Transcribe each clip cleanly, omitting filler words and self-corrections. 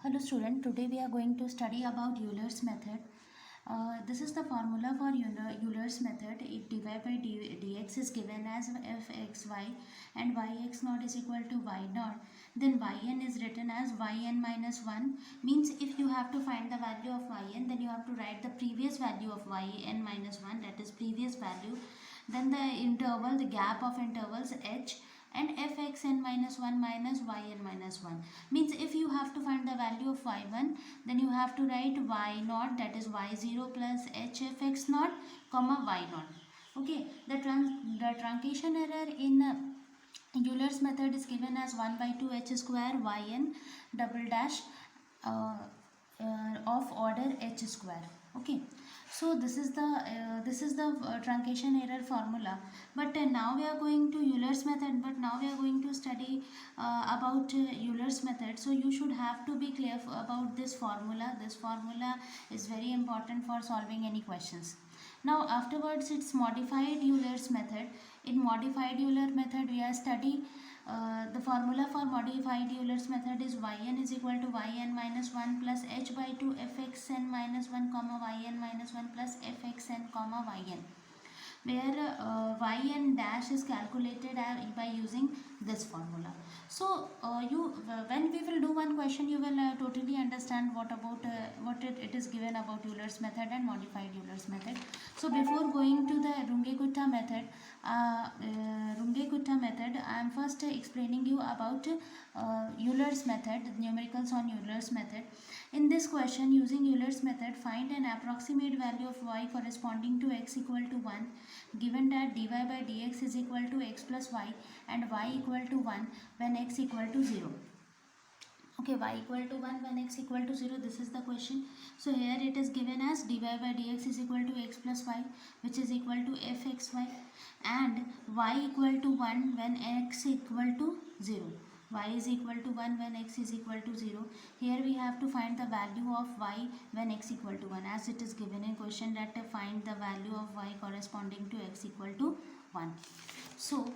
Hello student, today we are going to study about Euler's method. This is the formula for Euler's method. If dy by dx is given as fxy and yx naught is equal to y naught, then yn is written as yn minus 1. Means if you have to find the value of yn, then you have to write the previous value of yn minus 1, that is previous value. Then the interval, the gap of intervals h, and fxn minus 1 minus yn minus 1. Means if you have to find the value of y1, then you have to write y naught, that is y0 plus h fx naught comma y naught. Okay, the truncation error in Euler's method is given as 1 by 2 h square yn double dash of order h square. Okay, so this is the truncation error formula. But now we are going to Euler's method. But now we are going to study about Euler's method. So you should have to be clear about this formula. This formula is very important for solving any questions. Now afterwards it's modified Euler's method. In modified Euler method we are study the formula for modified Euler's method is yn is equal to yn minus 1 plus h by 2 fxn minus 1 comma yn minus 1 plus fxn comma yn, where yn dash is calculated by using this formula. So when we will do one question, you will totally understand what it is given about Euler's method and modified Euler's method. So before going to the Runge-Kutta method, I am first explaining you about Euler's method, numericals on Euler's method. In this question, using Euler's method, find an approximate value of y corresponding to x equal to 1, given that dy by dx is equal to x plus y and y equal to 1 when x equal to 0. Okay, y equal to 1 when x equal to 0, this is the question. So here it is given as dy by dx is equal to x plus y, which is equal to fxy, and y equal to 1 when x equal to 0. Y is equal to 1 when x is equal to 0. Here we have to find the value of y when x equal to 1, as it is given in question that find the value of y corresponding to x equal to 1. So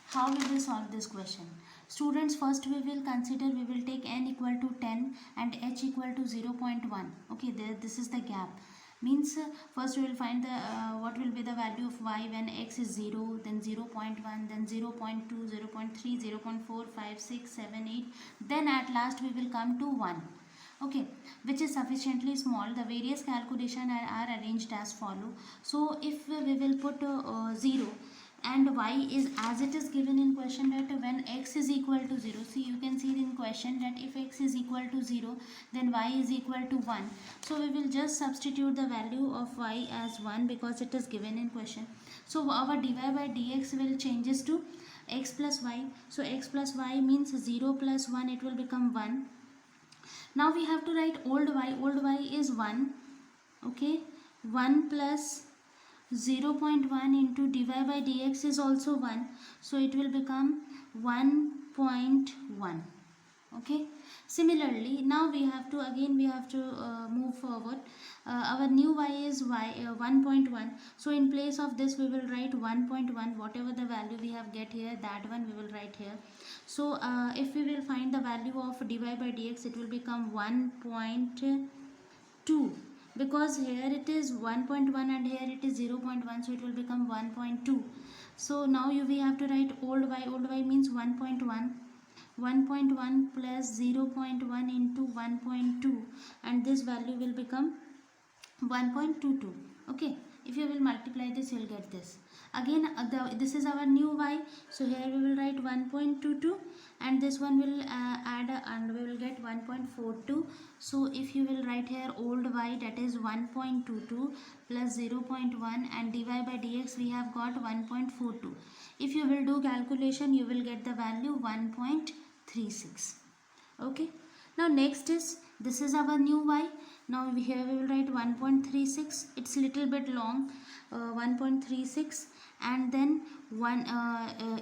how we will solve this question? Students, first we will take n equal to 10 and h equal to 0.1. Okay, this is the gap. Means first we will find the what will be the value of y when x is 0, then 0.1, then 0.2, 0.3, 0.4, 5, 6, 7, 8. Then at last we will come to 1. Okay, which is sufficiently small. The various calculations are arranged as follow. So if we will put 0 and y is as it is given in question that when x is equal to 0, see you can see in question that if x is equal to 0, then y is equal to 1. So we will just substitute the value of y as 1 because it is given in question. So our dy by dx will changes to x plus y. So x plus y means 0 plus 1, it will become 1. Now we have to write old y is 1. Okay, 1 plus 0.1 into dy by dx is also 1, so it will become 1.1. okay, similarly now we have to move forward. Our new y is 1.1, so in place of this we will write 1.1. whatever the value we have get here, that one we will write here. So if we will find the value of dy by dx, it will become 1.2, because here it is 1.1 and here it is 0.1, so it will become 1.2. so now we have to write old y means 1.1. 1.1 plus 0.1 into 1.2, and this value will become 1.22. okay, if you will multiply this, you will get this. Again this is our new y, so here we will write 1.22, and this one will add and we will get 1.42. so if you will write here old y, that is 1.22 plus 0.1, and dy by dx we have got 1.42. if you will do calculation, you will get the value 1.36. okay, now next is, this is our new y. Now here we will write 1.36. it's little bit long, 1.36, and then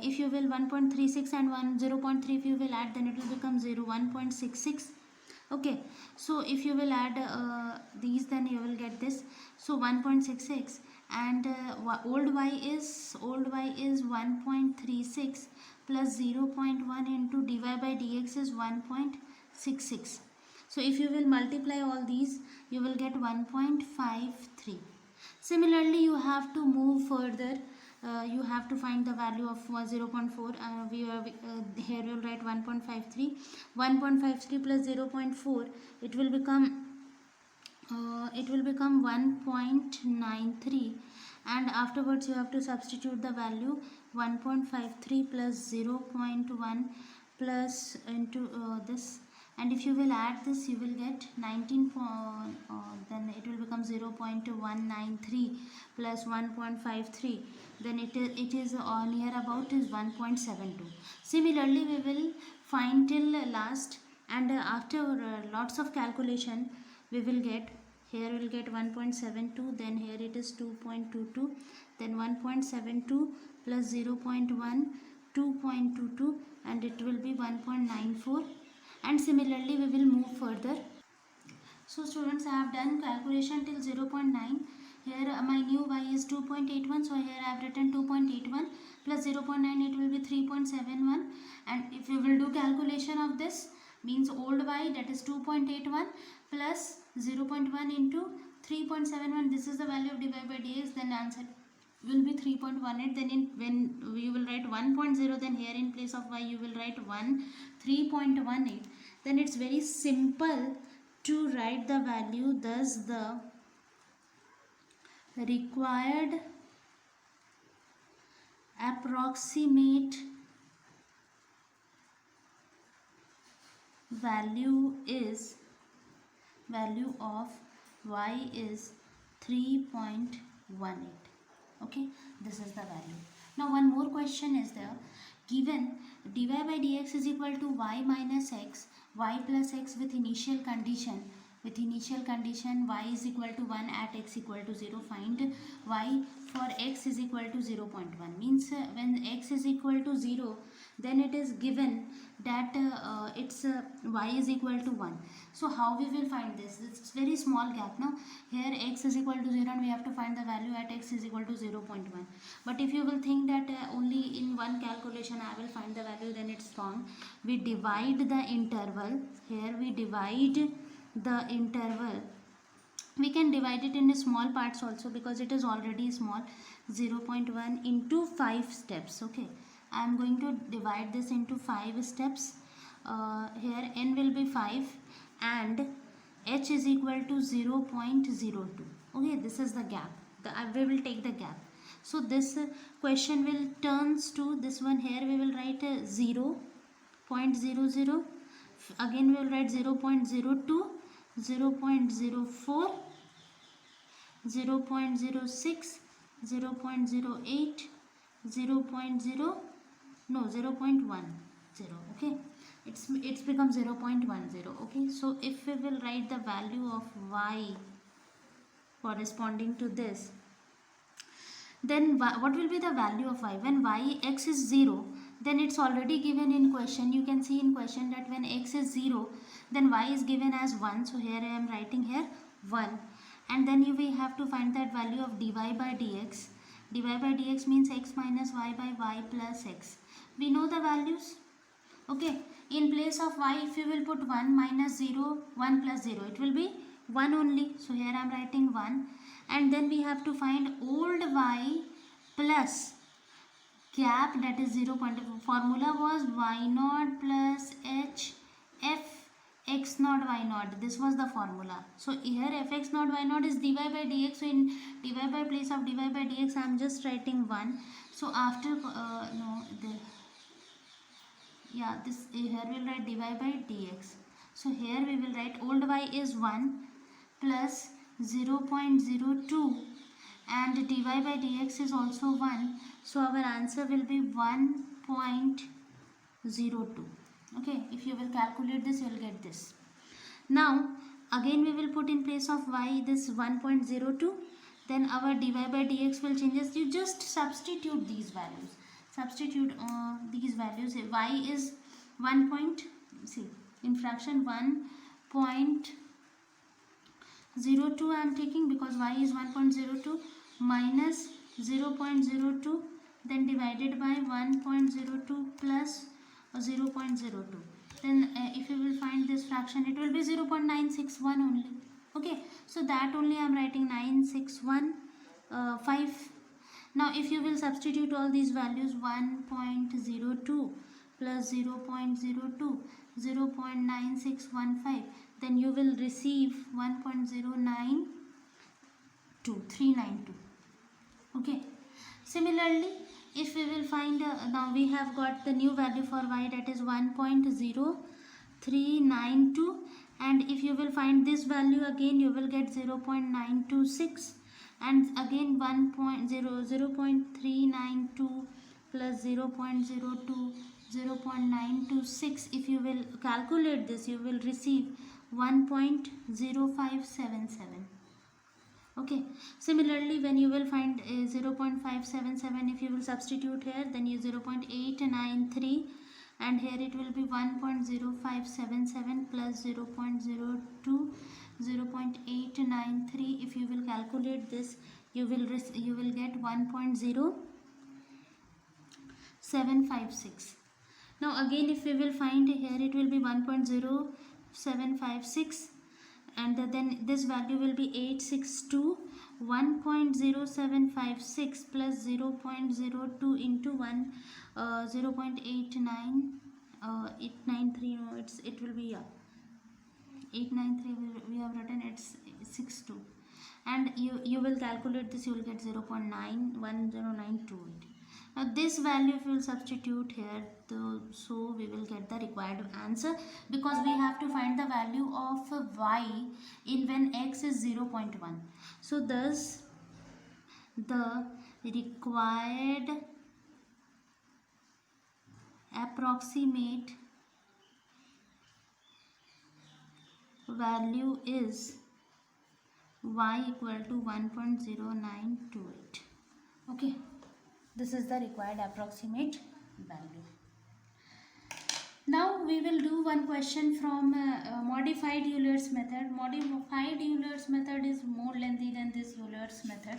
if you will 1.36 and 0.3 if you will add, then it will become 1.66. okay, so if you will add these, then you will get this. So 1.66, and old y is 1.36 plus 0.1 into dy by dx is 1.66. So if you will multiply all these, you will get 1.53. Similarly, you have to move further. You have to find the value of 0.4. Here we will write 1.53. 1.53 plus 0.4, it will become 1.93, and afterwards you have to substitute the value 1.53 plus 0.1 plus into this, and if you will add this, you will get 19. Then it will become 0.193 plus 1.53, then it is near about is 1.72. Similarly, we will find till last, and after lots of calculation, we will get, here we will get 1.72, then here it is 2.22, then 1.72 plus 0.1, 2.22, and it will be 1.94, and similarly we will move further. So students, I have done calculation till 0.9. Here my new y is 2.81, so here I have written 2.81 plus 0.9, it will be 3.71, and if you will do calculation of this, means old y, that is 2.81 plus 0.1 into 3.71, this is the value of dy by dx, then answer will be 3.18. Then when you will write 1.0, then here in place of y you will write 3.18. Then it's very simple to write the value. Thus the required approximate value of y is 3.18. Okay, this is the value. Now one more question is there. Given dy by dx is equal to y minus x, y plus x with initial condition y is equal to 1 at x equal to 0, find y for x is equal to 0.1. Means when x is equal to 0, then it is given that y is equal to 1. So how we will find this? It's very small gap now. Here x is equal to 0 and we have to find the value at x is equal to 0.1. But if you will think that only in one calculation I will find the value, then it's wrong. We divide the interval. Here we divide the interval. We can divide it into small parts also because it is already small. 0.1 into 5 steps. Okay, I am going to divide this into 5 steps. Here n will be 5 and h is equal to 0.02. Okay, this is the gap. We will take the gap. So this question will turns to this one. Here we will write 0.00. Again we will write 0.02, 0.04, 0.06, 0.08, 0.10. Okay, it's become 0.10. Okay, so if we will write the value of y corresponding to this, then what will be the value of y? When x is 0, then it's already given in question. You can see in question that when x is 0, then y is given as 1. So here I am writing here 1, and then we have to find that value of dy by dx. Dy by dx means x minus y by y plus x. We know the values. Okay, in place of y, if you will put 1 minus 0, 1 plus 0, it will be 1 only. So here I am writing 1, and then we have to find old y plus gap, that is 0. Formula was y naught plus h f x naught y naught. This was the formula. So here f x naught y naught is dy by dx. So in dy by place of dy by dx I am just writing 1. So after this here we will write dy by dx. So here we will write old y is 1 plus 0.02 and dy by dx is also 1. So our answer will be 1.02. Okay, if you will calculate this, you will get this. Now again we will put in place of y this 1.02. Then our dy by dx will changes. You just substitute these values. These values. Y is 1. In fraction 1.02 I am taking because y is 1.02 minus 0.02, then divided by 1.02 plus 0.02. then if you will find this fraction, it will be 0.961 only. Okay, so that only I am writing 9615. Now if you will substitute all these values, 1.02 plus 0.02, 0.9615, then you will receive 1.092392. Okay, similarly if we will find now we have got the new value for y, that is 1.0392, and if you will find this value again, you will get 0.926, and again 0.392 plus 0.02, 0.926. if you will calculate this, you will receive 1.0577. Okay, similarly when you will find 0.577, if you will substitute here, then you 0.893, and here it will be 1.0577 plus 0.02, 0.893. if you will calculate this, you will get 1.0756. now again if we will find here, it will be 1.0756, and then this value will be 862. 1.0756 plus 0.02 into 1, 0.89 893, no, it will be 893 we have written, it's 62, and you will calculate this, you will get 0.910928. now this value if you will substitute here, so we will get the required answer, because we have to find the value of y in when x is 0.1. so thus the required approximate value is y equal to 1.0928. okay, this is the required approximate value. Now we will do one question from modified Euler's method. Modified Euler's method is more lengthy than this Euler's method.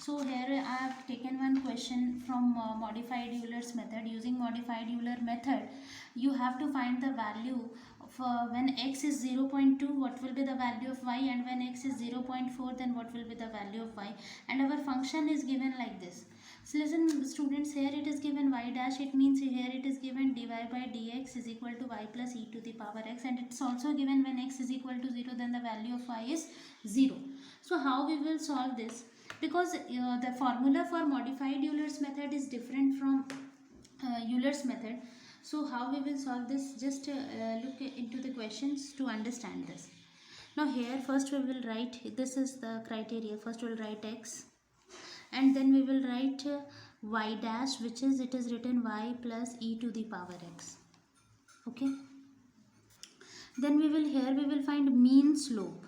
So here I have taken one question from modified Euler's method. Using modified Euler method, you have to find the value of when x is 0.2, what will be the value of y, and when x is 0.4, then what will be the value of y, and our function is given like this. So listen students, here it is given y dash, it means here it is given dy by dx is equal to y plus e to the power x, and it's also given when x is equal to 0, then the value of y is 0. So how we will solve this? Because the formula for modified Euler's method is different from Euler's method. So how we will solve this? Just look into the questions to understand this. Now here first we will write, this is the criteria, first we will write x, and then we will write y dash, which is, it is written y plus e to the power x. Okay, then we will find mean slope,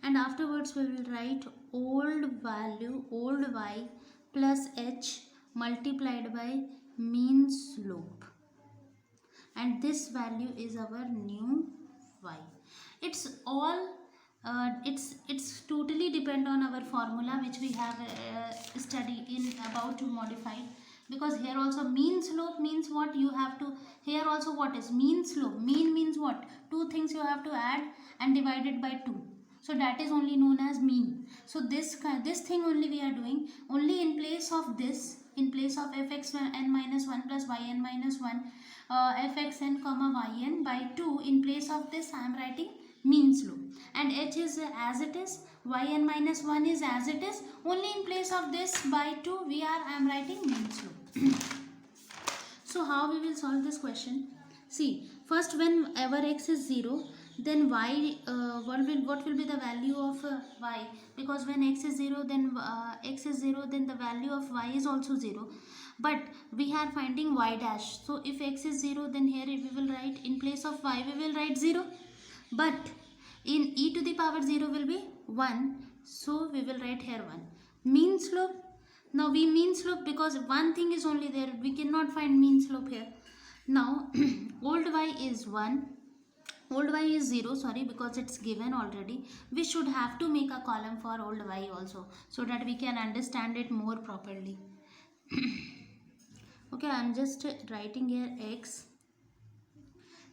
and afterwards we will write old value, old y plus h multiplied by mean slope, and this value is our new y. It's all it's totally depend on our formula which we have studied in about to modify, because here also mean slope means what you have to, here also what is mean slope, mean means what, two things you have to add and divide it by 2, so that is only known as mean. So this thing only we are doing, only in place of this, in place of fxn minus 1 plus yn minus 1 fxn comma yn by 2, in place of this I am writing mean slope, and h is as it is, yn minus 1 is as it is, only in place of this by 2 I am writing mean slope. So how we will solve this question? See, first whenever x is 0, then y what will be the value of y, because when x is 0, then the value of y is also 0, but we are finding y dash. So if x is 0, then here we will write, in place of y we will write 0, but in e to the power 0 will be 1, so we will write here 1. Mean slope, now we mean slope because one thing is only there, we cannot find mean slope here. Now old y is 1, old y is 0, sorry, because it's given already. We should have to make a column for old y also, so that we can understand it more properly. Okay, I'm just writing here x,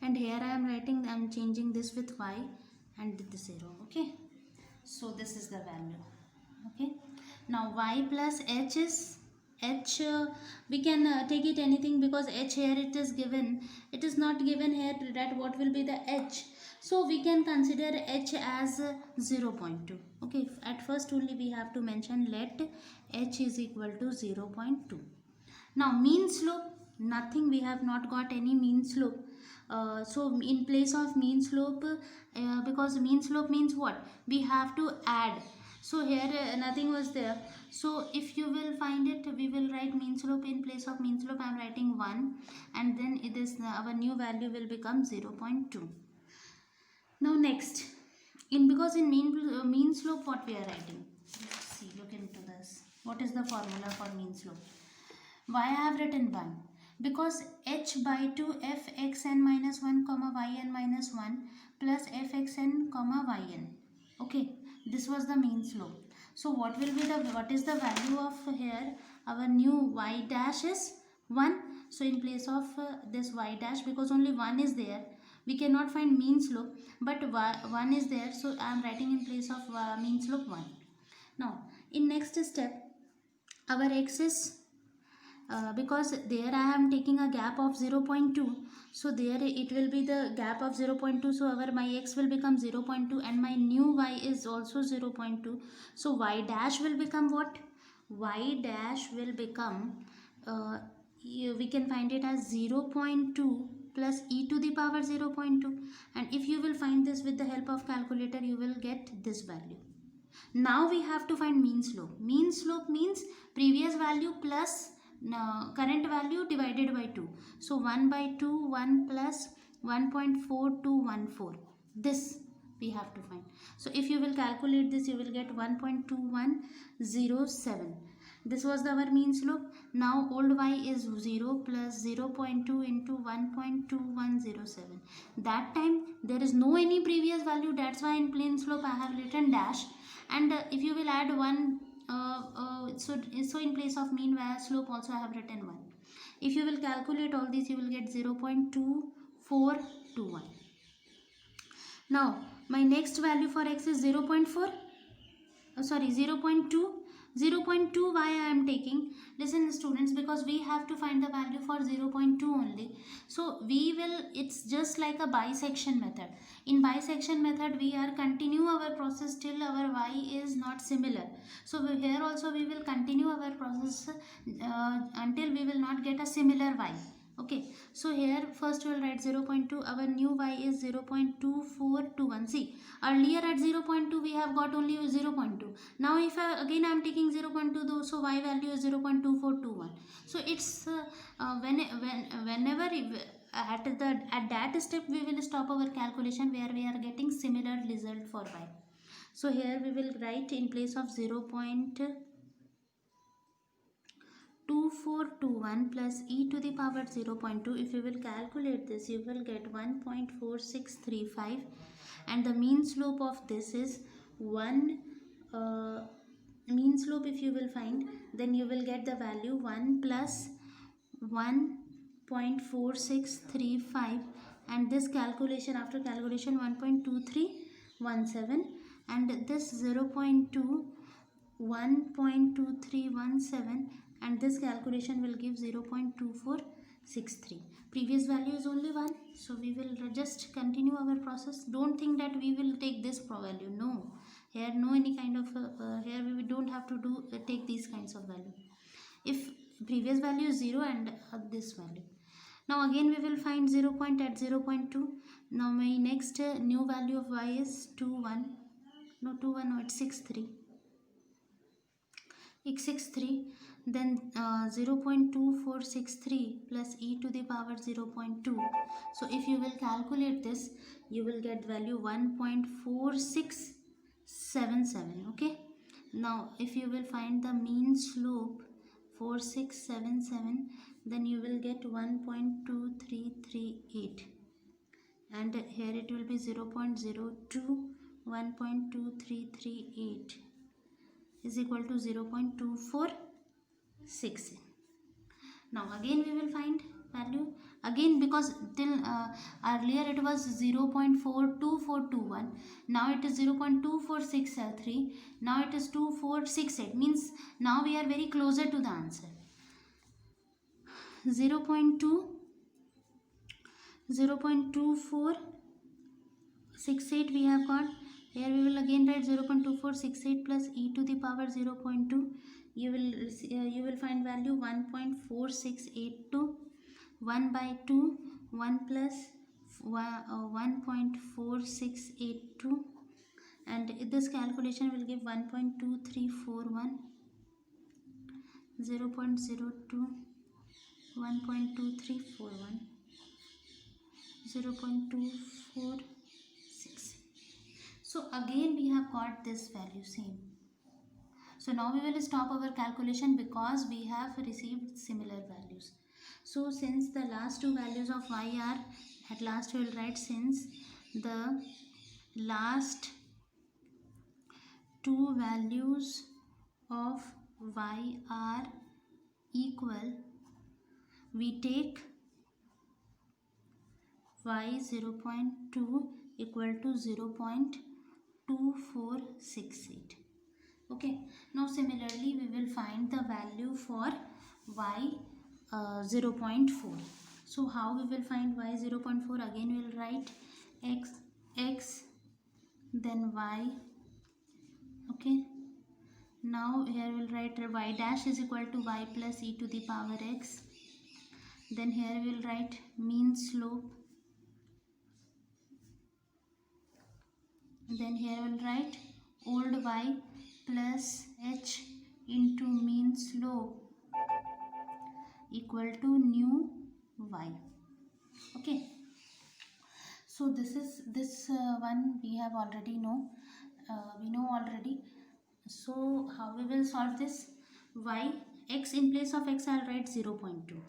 and here I'm changing this with y and with the 0. Okay, so this is the value. Okay, now y plus h is h, we can take it anything, because h here it is given, it is not given here that what will be the h, so we can consider h as 0.2. Okay, at first only we have to mention let h is equal to 0.2. Now mean slope, nothing, we have not got any mean slope. So in place of mean slope, because mean slope means what, we have to add. So here nothing was there, so if you will find it, we will write mean slope. In place of mean slope I am writing 1, and then it is our new value will become 0.2. Now next, in because in mean slope what we are writing, let's see, look into this. What is the formula for mean slope? Why I have written 1? Because h by 2 fxn minus 1 comma yn minus 1 plus fxn comma yn. Okay, this was the mean slope. So what will be the, what is the value of here? Our new y dash is 1. So in place of this y dash, because only 1 is there, we cannot find mean slope, but 1 is there, so I am writing in place of mean slope 1. Now in next step, our x is because there I am taking a gap of 0.2, so there it will be the gap of 0.2, so our my x will become 0.2 and my new y is also 0.2. So y dash will become what? Y dash will become, we can find it as 0.2 plus e to the power 0.2, and if you will find this with the help of calculator, you will get this value. Now we have to find mean slope. Mean slope means previous value plus current value divided by 2. So 1 by 2, 1 plus 1.4214. This we have to find. So if you will calculate this, you will get 1.2107. This was our mean slope. Now old y is 0 plus 0.2 into 1.2107. That time there is no any previous value, that's why in mean slope I have written dash. And if you will add 1, so in place of mean slope also I have written 1. If you will calculate all these, you will get 0.2421. Now my next value for x is 0.4, 0.2. 0.2 why I am taking, listen students, because we have to find the value for 0.2 only. So we will, it's just like a bisection method. In bisection method we are continue our process till our y is not similar. So here also we will continue our process until we will not get a similar y. Okay, so here first we will write 0.2, our new y is 0.2421. See, earlier at 0.2 we have got only 0.2. Now if again I am taking 0.2 though, so y value is 0.2421. So it's whenever at that step we will stop our calculation where we are getting similar result for y. So here we will write in place of 0.2421 plus e to the power 0.2. If you will calculate this, you will get 1.4635, and the mean slope of this is 1. Mean slope if you will find, then you will get the value 1 plus 1.4635, and this calculation, after calculation 1.2317, and this 0.2 1.2317, and this calculation will give 0.2463. Previous value is only 1, so we will just continue our process. Don't think that we will take this value, no, here no any kind of here we don't have to do take these kinds of value. If previous value is 0 and this value. Now again we will find 0 point at 0.2. Now my next new value of y is 21, no 21, no it's 63, x63, then 0.2463 plus e to the power 0.2. So if you will calculate this, you will get value 1.4677. okay, now if you will find the mean slope 4677, then you will get 1.2338, and here it will be 0.02. 1.2338 is equal to 0.246. Now again we will find value again, because till earlier it was 0.42421, now it is 0.2463, now it is 2468, means now we are very closer to the answer. 0.2468 we have got. Here we will again write 0.2468 plus e to the power 0.2. You will find value 1.4682. 1 by 2, 1 plus 1.4682, and this calculation will give 1.2341, 0.02, 1.2341, 0.246. So again we have got this value same. So now we will stop our calculation because we have received similar values. So since the last two values of y are, at last we will write, since the last two values of y are equal, we take y 0.2 equal to 0.2468. Okay, now similarly we will find the value for y 0.4. So how we will find y 0.4? Again we will write x then y. Okay, now here we will write y dash is equal to y plus e to the power x. Then here we will write mean slope. Then here we will write old y plus h into mean slope equal to new y. Okay, so this one we have already know, we know already. So how we will solve this? Y, x, in place of x I'll write 0.2,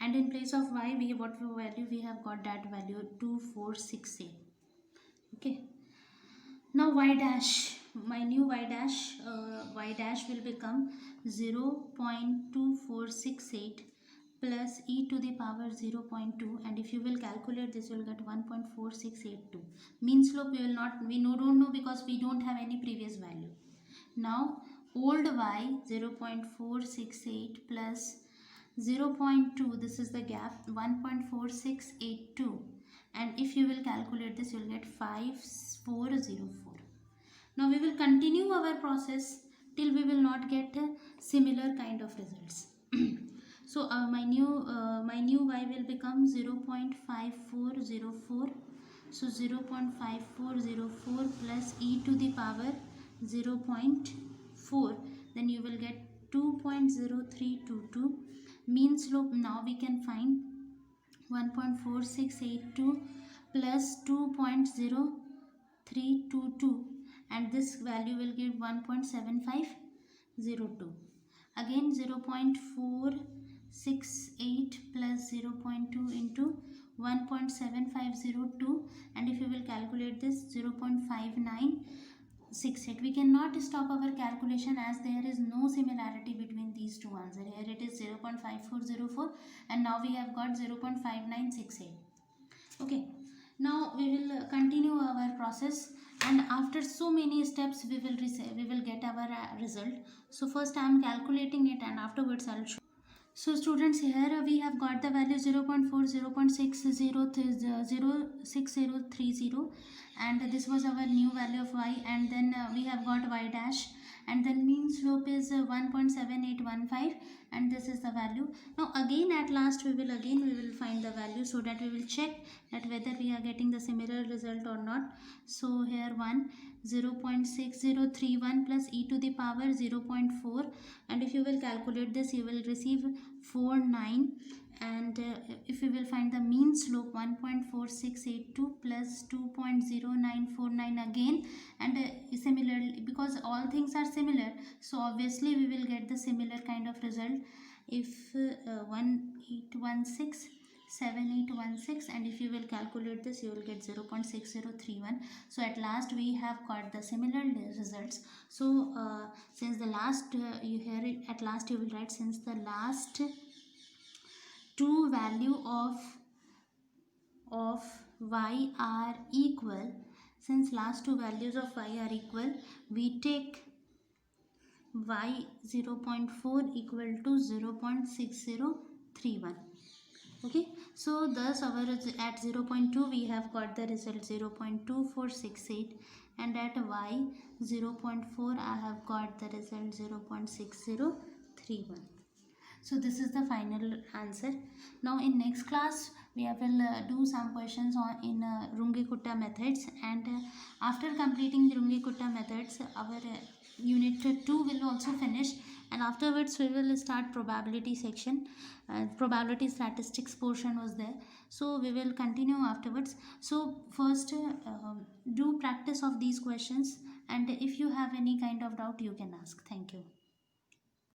and in place of y we, what value we have got, that value 2468. Okay, now y dash, my new y dash will become 0.2468 plus e to the power 0.2, and if you will calculate this you will get 1.4682. Mean slope we don't know because we don't have any previous value. Now old y 0.468 plus 0.2, this is the gap, 1.4682, and if you will calculate this you will get 5404. Now we will continue our process till we will not get similar kind of results. So my new y will become 0.5404. So 0.5404 plus e to the power 0.4, then you will get 2.0322. Mean slope now we can find 1.4682 plus 2.0322, and this value will give 1.7502. Again 0.468 plus 0.2 into 1.7502, and if you will calculate this 0.5968. We cannot stop our calculation as there is no similarity between these two answers. Here it is 0.5404 and now we have got 0.5968. Okay, now we will continue our process, and after so many steps we will get our result. So first I am calculating it and afterwards I will show. So students, here we have got the value 0.4, 0.6030, and this was our new value of y, and then we have got y dash, and then mean slope is 1.7815, and this is the value. Now again at last we will find the value, so that we will check that whether we are getting the similar result or not. So here 0.6031 plus e to the power 0.4, and if you will calculate this you will receive 49, and if you will find the mean slope 1.4682 plus 2.0949 again, and similarly, because all things are similar, so obviously we will get the similar kind of result. If 1816 7816, and if you will calculate this you will get 0.6031. So at last we have got the similar results. So since the last you hear it, at last you will write, since the last two value of y are equal, since last two values of y are equal, we take y 0.4 equal to 0.6031. Okay, so thus our at 0.2 we have got the result 0.2468, and at y 0.4 I have got the result 0.6031. So this is the final answer. Now in next class we will do some questions on in Runge-Kutta methods, and after completing the Runge-Kutta methods, our unit 2 will also finish, and afterwards we will start probability section. Probability statistics portion was there, so we will continue afterwards. So first do practice of these questions, and if you have any kind of doubt you can ask. Thank you.